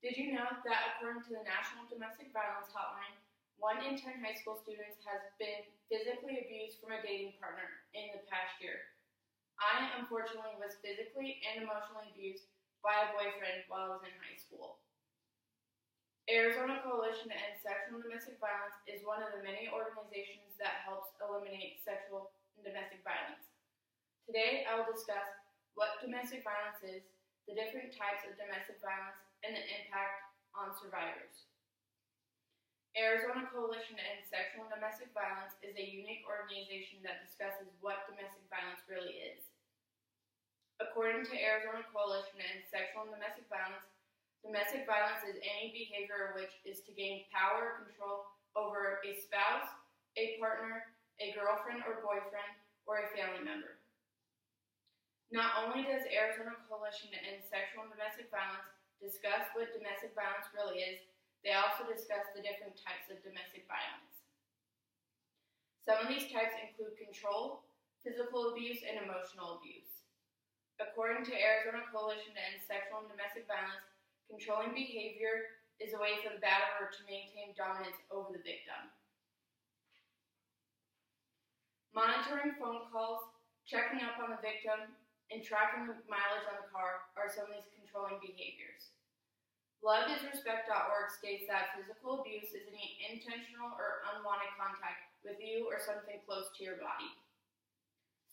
Did you know that according to the National Domestic Violence Hotline, 1 in 10 high school students has been physically abused from a dating partner in the past year? I, unfortunately, was physically and emotionally abused by a boyfriend while I was in high school. Arizona Coalition to End Sexual and Domestic Violence is one of the many organizations that helps eliminate sexual and domestic violence. Today, I will discuss what domestic violence is, the different types of domestic violence, and the impact on survivors. Arizona Coalition to End Sexual and Domestic Violence is a unique organization that discusses what domestic violence really is. According to Arizona Coalition to End Sexual and Domestic violence is any behavior which is to gain power or control over a spouse, a partner, a girlfriend or boyfriend, or a family member. Not only does Arizona Coalition to End Sexual and Domestic Violence discuss what domestic violence really is, they also discuss the different types of domestic violence. Some of these types include control, physical abuse, and emotional abuse. According to Arizona Coalition to End Sexual and Domestic Violence, controlling behavior is a way for the batterer to maintain dominance over the victim. Monitoring phone calls, checking up on the victim, and tracking the mileage on the car are some of these controlling behaviors. LoveIsRespect.org states that physical abuse is any intentional or unwanted contact with you or something close to your body.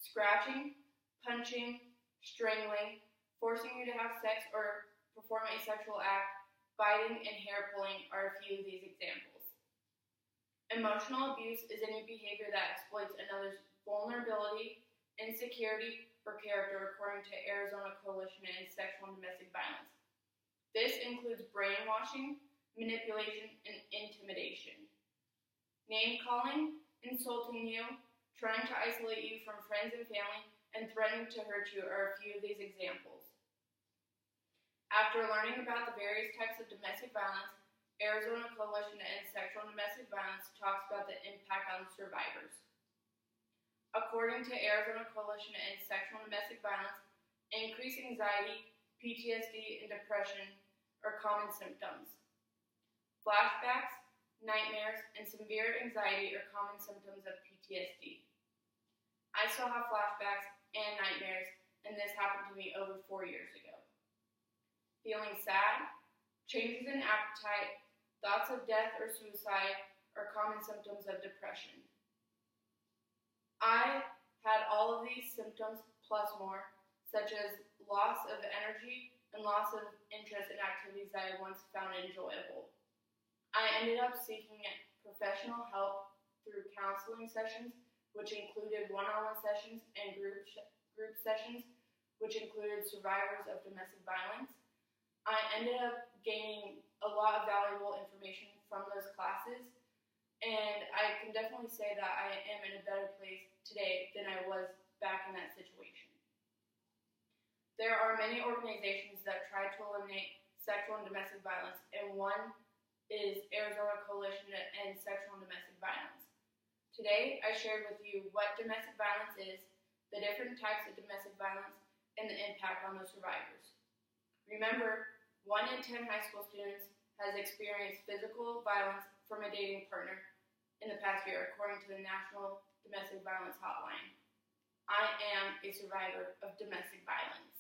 Scratching, punching, strangling, forcing you to have sex or perform a sexual act, biting, and hair pulling are a few of these examples. Emotional abuse is any behavior that exploits another's vulnerability, insecurity, or character, according to Arizona Coalition to End Sexual and Domestic Violence. This includes brainwashing, manipulation, and intimidation. Name-calling, insulting you, trying to isolate you from friends and family, and threatening to hurt you are a few of these examples. After learning about the various types of domestic violence, Arizona Coalition to End Sexual and Domestic Violence talks about the impact on survivors. According to Arizona Coalition to End Sexual and Domestic Violence, increased anxiety, PTSD, and depression are common symptoms. Flashbacks, nightmares, and severe anxiety are common symptoms of PTSD. I still have flashbacks and nightmares, and this happened to me over 4 years ago. Feeling sad, changes in appetite, thoughts of death or suicide are common symptoms of depression. I had all of these symptoms plus more, such as loss of energy and loss of interest in activities that I once found enjoyable. I ended up seeking professional help through counseling sessions, which included one-on-one sessions and group sessions, which included survivors of domestic violence. I ended up gaining a lot of valuable information from those classes, and I can definitely say that I am in a better place today than I was back in that situation. There are many organizations that try to eliminate sexual and domestic violence, and one is Arizona Coalition to End Sexual and Domestic Violence. Today, I shared with you what domestic violence is, the different types of domestic violence, and the impact on the survivors. Remember, 1 in 10 high school students has experienced physical violence from a dating partner in the past year, according to the National Domestic Violence Hotline. I am a survivor of domestic violence.